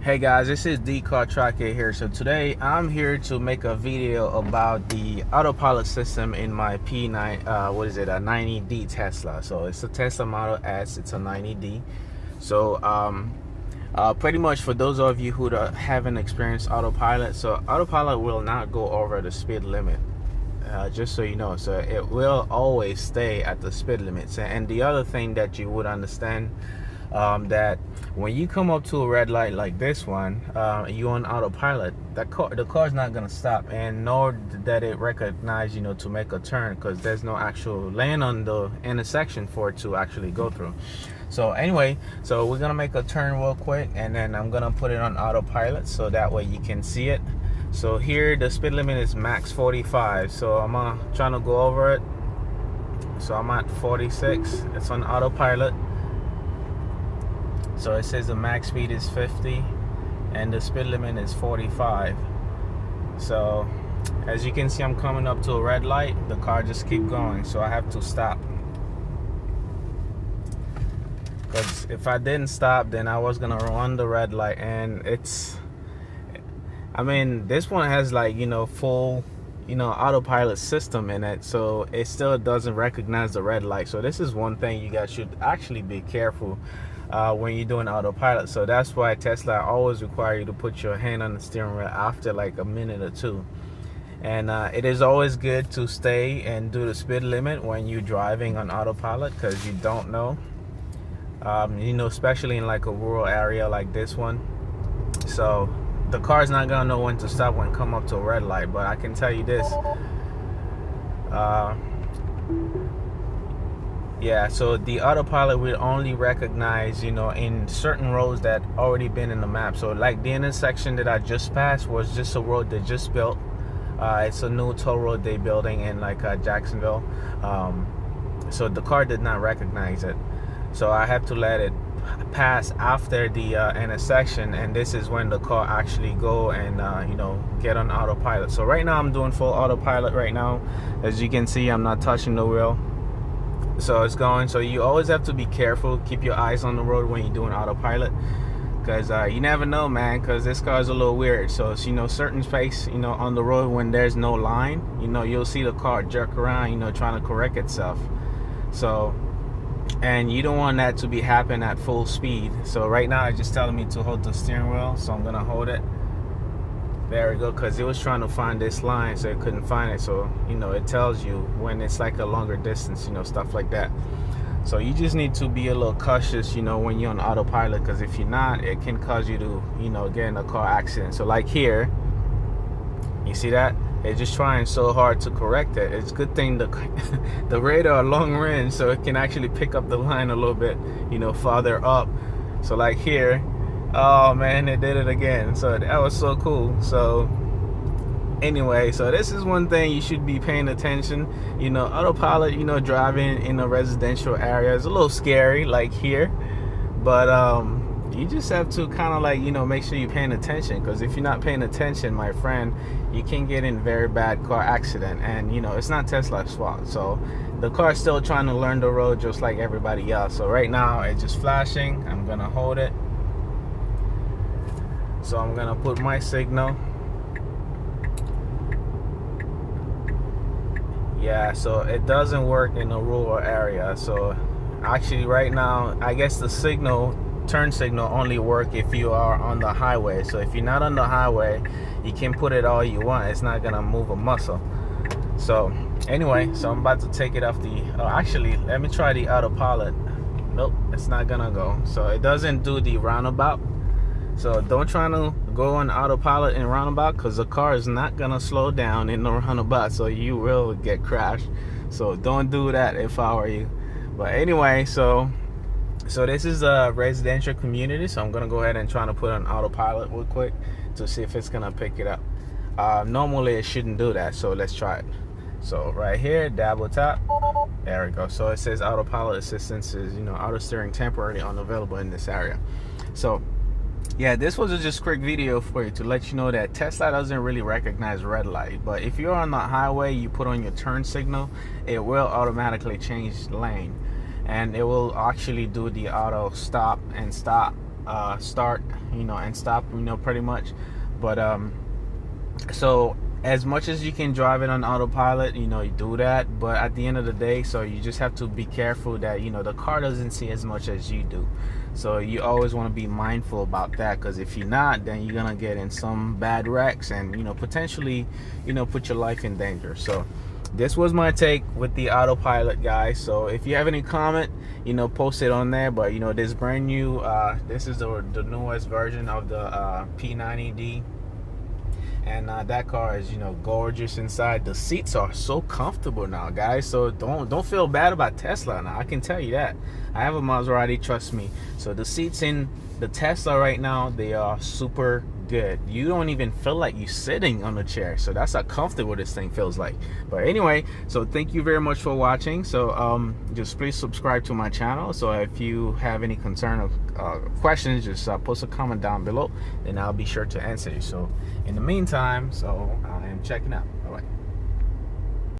Hey guys, this is D Car Tracker here. So today I'm here to make a video about the autopilot system in my P9 a 90D Tesla. So it's a Tesla Model S, it's a 90D. So pretty much for those of you who haven't experienced autopilot, so autopilot will not go over the speed limit. Just so you know, so it will always stay at the speed limits. And the other thing that you would understand, that when you come up to a red light like this one, you on autopilot, the car is not gonna stop, and nor that it recognize, to make a turn, because there's no actual lane on the intersection for it to actually go through. So anyway, so we're gonna make a turn real quick, and then I'm gonna put it on autopilot so that way you can see it. So here the speed limit is max 45, so I'm trying to go over it. So I'm at 46, it's on autopilot. So it says the max speed is 50 and the speed limit is 45. So as you can see, I'm coming up to a red light, the car just keep going, so I have to stop, because if I didn't stop, then I was gonna run the red light. And this one has full autopilot system in it, so it still doesn't recognize the red light. So this is one thing you guys should actually be careful when you're doing autopilot. So that's why Tesla always require you to put your hand on the steering wheel after like a minute or two. And it is always good to stay and do the speed limit when you're driving on autopilot, because you don't know, especially in like a rural area like this one. So the car's not gonna know when to stop when come up to a red light. But I can tell you this, yeah, so the autopilot will only recognize, in certain roads that already been in the map. So like the intersection that I just passed was just a road they just built. It's a new toll road they building in Jacksonville. So the car did not recognize it. So I have to let it pass after the intersection, and this is when the car actually go and get on autopilot. So right now I'm doing full autopilot right now. As you can see, I'm not touching the wheel. So it's going. So you always have to be careful, keep your eyes on the road when you're doing autopilot, because you never know, man, because this car is a little weird. So certain space on the road when there's no line, you'll see the car jerk around, trying to correct itself. So, and you don't want that to be happen at full speed. So right now it's just telling me to hold the steering wheel, so I'm gonna hold it. There we go, because it was trying to find this line, so it couldn't find it. So it tells you when it's like a longer distance, stuff like that. So you just need to be a little cautious, when you're on autopilot, because if you're not, it can cause you to get in a car accident. So like here, you see that it's just trying so hard to correct it. It's a good thing the radar long range, so it can actually pick up the line a little bit farther up. So like here, oh man, it did it again. So that was so cool. So anyway, so this is one thing you should be paying attention. Autopilot, driving in a residential area is a little scary, like here. But you just have to kind of make sure you're paying attention, because if you're not paying attention, my friend, you can get in very bad car accident. And it's not Tesla's fault. So the car's still trying to learn the road just like everybody else. So right now it's just flashing. I'm gonna hold it. So I'm gonna put my signal. Yeah, so it doesn't work in a rural area. So actually right now, I guess the turn signal only work if you are on the highway. So if you're not on the highway, you can put it all you want, it's not gonna move a muscle. So anyway, so I'm about to take it off actually, let me try the autopilot. Nope, it's not gonna go. So it doesn't do the roundabout. So don't try to go on autopilot in roundabout, because the car is not gonna slow down in the roundabout, so you will get crashed. So don't do that if I were you. But anyway, so this is a residential community, so I'm gonna go ahead and try to put on autopilot real quick to see if it's gonna pick it up. Normally it shouldn't do that, so let's try it. So right here, double tap, there we go. So it says autopilot assistance is auto steering temporarily unavailable in this area. So yeah, this was just a quick video for you to let you know that Tesla doesn't really recognize red light. But if you're on the highway, you put on your turn signal, it will automatically change lane, and it will actually do the auto stop and stop start, you know, and stop, you know, pretty much. But so as much as you can drive it on autopilot, you know, you do that. But at the end of the day, so you just have to be careful that, you know, the car doesn't see as much as you do. So you always want to be mindful about that, because if you're not, then you're gonna get in some bad wrecks and, you know, potentially, you know, put your life in danger. So this was my take with the autopilot, guys. So if you have any comment, you know, post it on there. But you know, this brand new this is the newest version of the P90D, and that car is, you know, gorgeous inside. The seats are so comfortable now, guys. So don't feel bad about Tesla now, I can tell you that. I have a Maserati, trust me. So the seats in the Tesla right now, they are super good. You don't even feel like you're sitting on a chair. So that's how comfortable this thing feels like. But anyway, so thank you very much for watching. So just please subscribe to my channel. So if you have any concern or questions, just post a comment down below, and I'll be sure to answer you. So in the meantime, so I am checking out. All right.